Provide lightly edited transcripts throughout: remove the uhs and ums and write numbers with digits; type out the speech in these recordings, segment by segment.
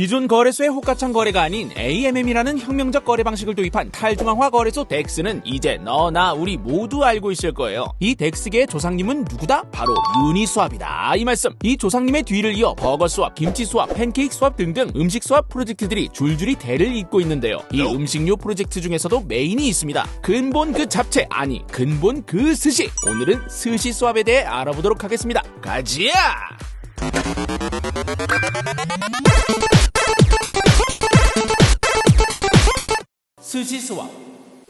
기존 거래소의 호가창 거래가 아닌 AMM이라는 혁명적 거래 방식을 도입한 탈중앙화 거래소 덱스는 이제 너나 우리 모두 알고 있을 거예요. 이 덱스계의 조상님은 누구다? 바로 유니스왑이다. 이 말씀. 이 조상님의 뒤를 이어 버거스왑, 김치스왑, 팬케이크스왑 등등 음식스왑 프로젝트들이 줄줄이 대를 잇고 있는데요. 이 음식료 프로젝트 중에서도 메인이 있습니다. 근본 그 잡채, 아니 근본 그 스시. 오늘은 스시스왑에 대해 알아보도록 하겠습니다. 가지야!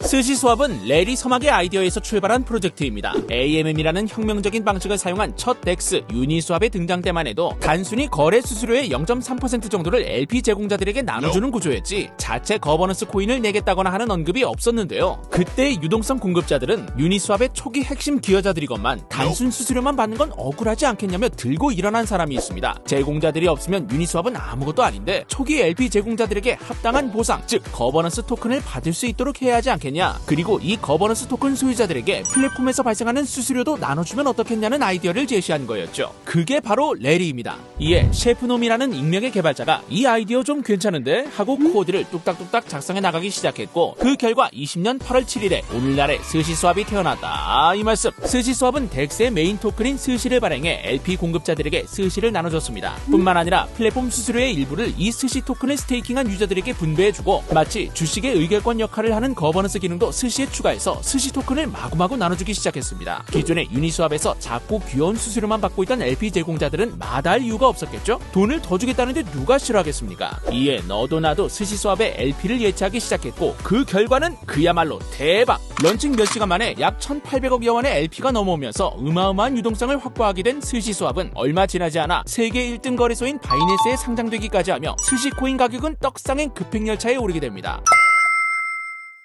스시스왑은 레리 서막의 아이디어에서 출발한 프로젝트입니다. AMM이라는 혁명적인 방식을 사용한 첫 덱스 유니스왑의 등장 때만 해도 단순히 거래 수수료의 0.3% 정도를 LP 제공자들에게 나눠주는 구조였지 자체 거버넌스 코인을 내겠다거나 하는 언급이 없었는데요. 그때 유동성 공급자들은 유니스왑의 초기 핵심 기여자들이건만 단순 수수료만 받는 건 억울하지 않겠냐며 들고 일어난 사람이 있습니다. 제공자들이 없으면 유니스왑은 아무것도 아닌데 초기 LP 제공자들에게 합당한 보상, 즉 거버넌스 토큰을 받을 수 있도록 해야 하지 않겠냐. 그리고 이 거버넌스 토큰 소유자들에게 플랫폼에서 발생하는 수수료도 나눠주면 어떻겠냐는 아이디어를 제시한 거였죠. 그게 바로 레리입니다. 이에 셰프놈이라는 익명의 개발자가 이 아이디어 좀 괜찮은데 하고 코드를 뚝딱뚝딱 작성해 나가기 시작했고 그 결과 20년 8월 7일에 오늘날의 스시스왑이 태어났다. 이 말씀. 스시스왑은 덱스의 메인 토큰인 스시를 발행해 LP 공급자들에게 스시를 나눠줬습니다. 뿐만 아니라 플랫폼 수수료의 일부를 이 스시 토큰을 스테이킹한 유저들에게 분배해주고 마치 주식의 의결권 역할을 하는 거버넌스 기능도 스시에 추가해서 스시 토큰을 마구마구 나눠주기 시작했습니다. 기존의 유니스왑에서 작고 귀여운 수수료만 받고 있던 LP 제공자들은 마다할 이유가 없었겠죠? 돈을 더 주겠다는데 누가 싫어하겠습니까? 이에 너도 나도 스시스왑에 LP를 예치하기 시작했고 그 결과는 그야말로 대박! 런칭 몇 시간 만에 약 1,800억여 원의 LP가 넘어오면서 어마어마한 유동성을 확보하게 된 스시스왑은 얼마 지나지 않아 세계 1등 거래소인 바이낸스에 상장되기까지 하며 스시코인 가격은 떡상행 급행열차에 오르게 됩니다.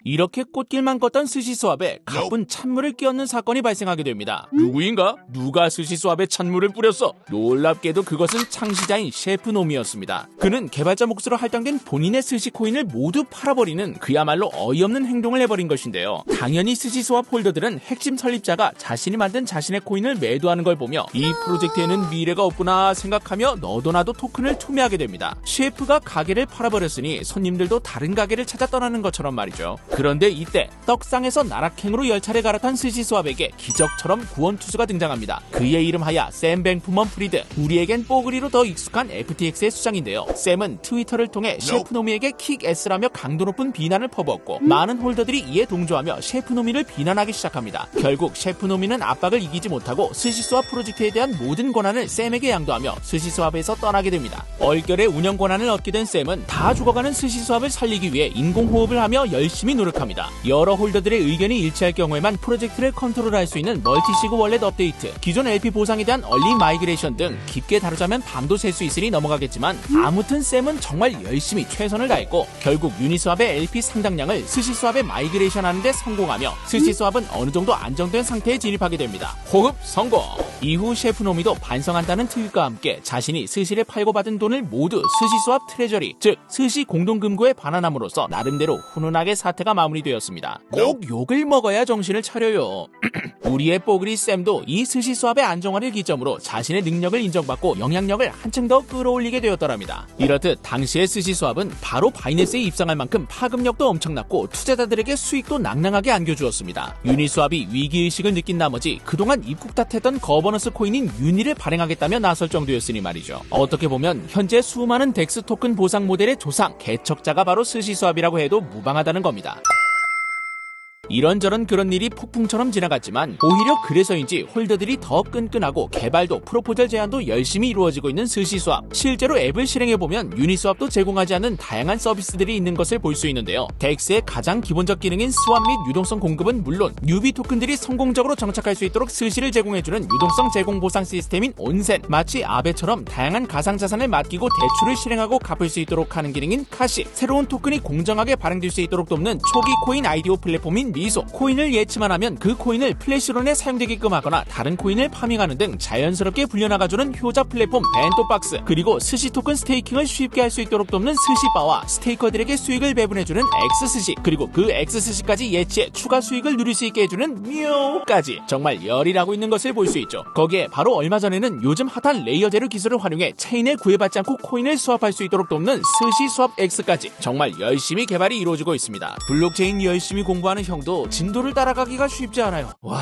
이렇게 꽃길만 걷던 스시스왑에 가쁜 찬물을 끼얹는 사건이 발생하게 됩니다. 누구인가? 누가 스시스왑에 찬물을 뿌렸어? 놀랍게도 그것은 창시자인 셰프놈이었습니다. 그는 개발자 몫으로 할당된 본인의 스시코인을 모두 팔아버리는 그야말로 어이없는 행동을 해버린 것인데요. 당연히 스시스왑 홀더들은 핵심 설립자가 자신이 만든 자신의 코인을 매도하는 걸 보며 이 프로젝트에는 미래가 없구나 생각하며 너도 나도 토큰을 투매하게 됩니다. 셰프가 가게를 팔아버렸으니 손님들도 다른 가게를 찾아 떠나는 것처럼 말이죠. 그런데 이때 떡상에서 나락행으로 열차를 갈아탄 스시스왑에게 기적처럼 구원투수가 등장합니다. 그의 이름하야 샘 뱅프먼 프리드, 우리에겐 뽀글이로 더 익숙한 FTX의 수장인데요. 샘은 트위터를 통해 셰프노미에게 킥S라며 강도 높은 비난을 퍼부었고 많은 홀더들이 이에 동조하며 셰프노미를 비난하기 시작합니다. 결국 셰프노미는 압박을 이기지 못하고 스시스왑 프로젝트에 대한 모든 권한을 샘에게 양도하며 스시스왑에서 떠나게 됩니다. 얼결에 운영 권한을 얻게 된 샘은 다 죽어가는 스시스왑을 살리기 위해 인공호흡을 하며 열심히 노력합니다. 여러 홀더들의 의견이 일치할 경우에만 프로젝트를 컨트롤할 수 있는 멀티시그 월렛 업데이트, 기존 LP 보상에 대한 얼리 마이그레이션 등 깊게 다루자면 밤도 셀 수 있으니 넘어가겠지만 아무튼 샘은 정말 열심히 최선을 다했고 결국 유니스왑의 LP 상당량을 스시스왑에 마이그레이션 하는데 성공하며 스시스왑은 어느 정도 안정된 상태에 진입하게 됩니다. 호흡 성공! 이후 셰프노미도 반성한다는 트윗과 함께 자신이 스시를 팔고 받은 돈을 모두 스시스왑 트레저리, 즉 스시 공동금고에 반환함으로써 나름대로 훈훈하게 사태가 마무리되었습니다. 꼭 욕을 먹어야 정신을 차려요. 우리의 뽀글이 샘도 이 스시스왑의 안정화를 기점으로 자신의 능력을 인정받고 영향력을 한층 더 끌어올리게 되었더랍니다. 이렇듯 당시의 스시스왑은 바로 바이낸스에 입상할 만큼 파급력도 엄청났고 투자자들에게 수익도 낭낭하게 안겨주었습니다. 유니스왑이 위기의식을 느낀 나머지 그동안 입국 탓했던 거버넌스 코인인 유니를 발행하겠다며 나설 정도였으니 말이죠. 어떻게 보면 현재 수많은 덱스 토큰 보상 모델의 조상, 개척자가 바로 스시스왑이라고 해도 무방하다는 겁니다. 이런저런 그런 일이 폭풍처럼 지나갔지만 오히려 그래서인지 홀더들이 더 끈끈하고 개발도 프로포절 제안도 열심히 이루어지고 있는 스시스왑. 실제로 앱을 실행해보면 유니스왑도 제공하지 않는 다양한 서비스들이 있는 것을 볼 수 있는데요. 덱스의 가장 기본적 기능인 스왑 및 유동성 공급은 물론 뉴비 토큰들이 성공적으로 정착할 수 있도록 스시를 제공해주는 유동성 제공 보상 시스템인 온센, 마치 아베처럼 다양한 가상자산을 맡기고 대출을 실행하고 갚을 수 있도록 하는 기능인 카시, 새로운 토큰이 공정하게 발행될 수 있도록 돕는 초기 코인 아이디어 플랫폼인 미소, 코인을 예치만 하면 그 코인을 플래시론에 사용되게끔 하거나 다른 코인을 파밍하는 등 자연스럽게 불려나가주는 효자 플랫폼 벤토박스, 그리고 스시 토큰 스테이킹을 쉽게 할 수 있도록 돕는 스시바와 스테이커들에게 수익을 배분해주는 엑스스시, 그리고 그 엑스스시까지 예치해 추가 수익을 누릴 수 있게 해주는 뮤까지 정말 열일하고 있는 것을 볼 수 있죠. 거기에 바로 얼마 전에는 요즘 핫한 레이어 제로 기술을 활용해 체인에 구애받지 않고 코인을 수합할 수 있도록 돕는 스시 수합 X까지 정말 열심히 개발이 이루어지고 있습니다. 블록체인 열심히 공부하는 형도 진도를 따라가기가 쉽지 않아요. 와...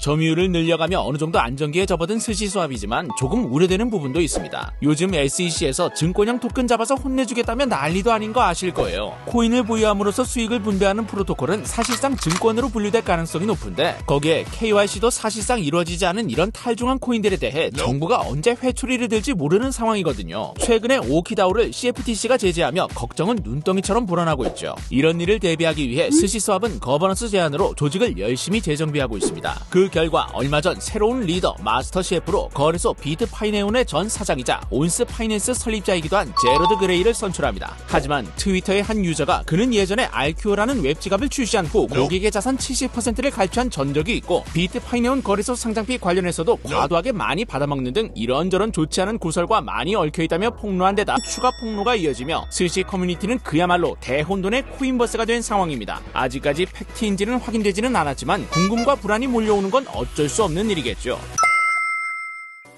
점유율을 늘려가며 어느 정도 안정기에 접어든 스시 수합이지만 조금 우려되는 부분도 있습니다. 요즘 SEC에서 증권형 토큰 잡아서 혼내주겠다면 난리도 아닌 거 아실 거예요. 코인을 보유함으로써 수익을 분배하는 프로토콜은 사실상 증권으로 분류될 가능성이 높은데 거기에 KYC도 사실상 이루어지지 않은 이런 탈중한 코인들에 대해 정부가 언제 회초리를 들지 모르는 상황이거든요. 최근에 오키다오를 CFTC가 제재하며 걱정은 눈덩이처럼 불어나고 있죠. 이런 일을 대비하기 위해 스시 수합은 거버넌스 제한으로 조직을 열심히 재정비하고 있습니다. 그 결과 얼마 전 새로운 리더 마스터 CF로 거래소 비트파이네온의 전 사장이자 온스 파이낸스 설립자이기도 한 제러드 그레이를 선출합니다. 하지만 트위터의 한 유저가 그는 예전에 RQ라는 웹지갑을 출시한 후 고객의 자산 70%를 갈취한 전적이 있고 비트파이네온 거래소 상장비 관련해서도 과도하게 많이 받아먹는 등 이런저런 좋지 않은 구설과 많이 얽혀있다며 폭로한 데다 추가 폭로가 이어지며 스시 커뮤니티는 그야말로 대혼돈의 코인버스가 된 상황입니다. 아직까지 팩트인지는 확인되지는 않았지만 궁금과 불안이 몰려오는 건 어쩔 수 없는 일이겠죠.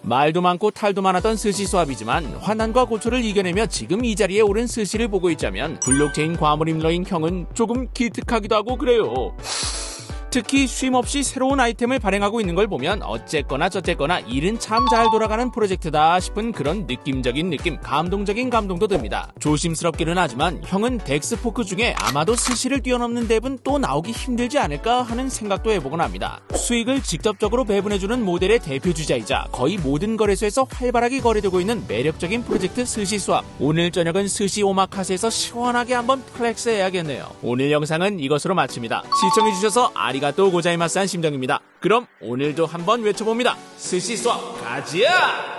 말도 많고 탈도 많았던 스시 수합이지만 환난과 고초를 이겨내며 지금 이 자리에 오른 스시를 보고 있자면 블록체인 과몰입러인 형은 조금 기특하기도 하고 그래요. 특히 쉼없이 새로운 아이템을 발행하고 있는 걸 보면 어쨌거나 저쨌거나 일은 참 잘 돌아가는 프로젝트다 싶은 그런 느낌적인 느낌, 감동적인 감동도 듭니다. 조심스럽기는 하지만 형은 덱스포크 중에 아마도 스시를 뛰어넘는 덱은 또 나오기 힘들지 않을까 하는 생각도 해보곤 합니다. 수익을 직접적으로 배분해주는 모델의 대표주자이자 거의 모든 거래소에서 활발하게 거래되고 있는 매력적인 프로젝트 스시 수합. 오늘 저녁은 스시 오마카세에서 시원하게 한번 플렉스 해야겠네요. 오늘 영상은 이것으로 마칩니다. 시청해주셔서 아리가또 고자이마스 한 심정입니다. 그럼 오늘도 한번 외쳐봅니다. 스시 수합 가지야!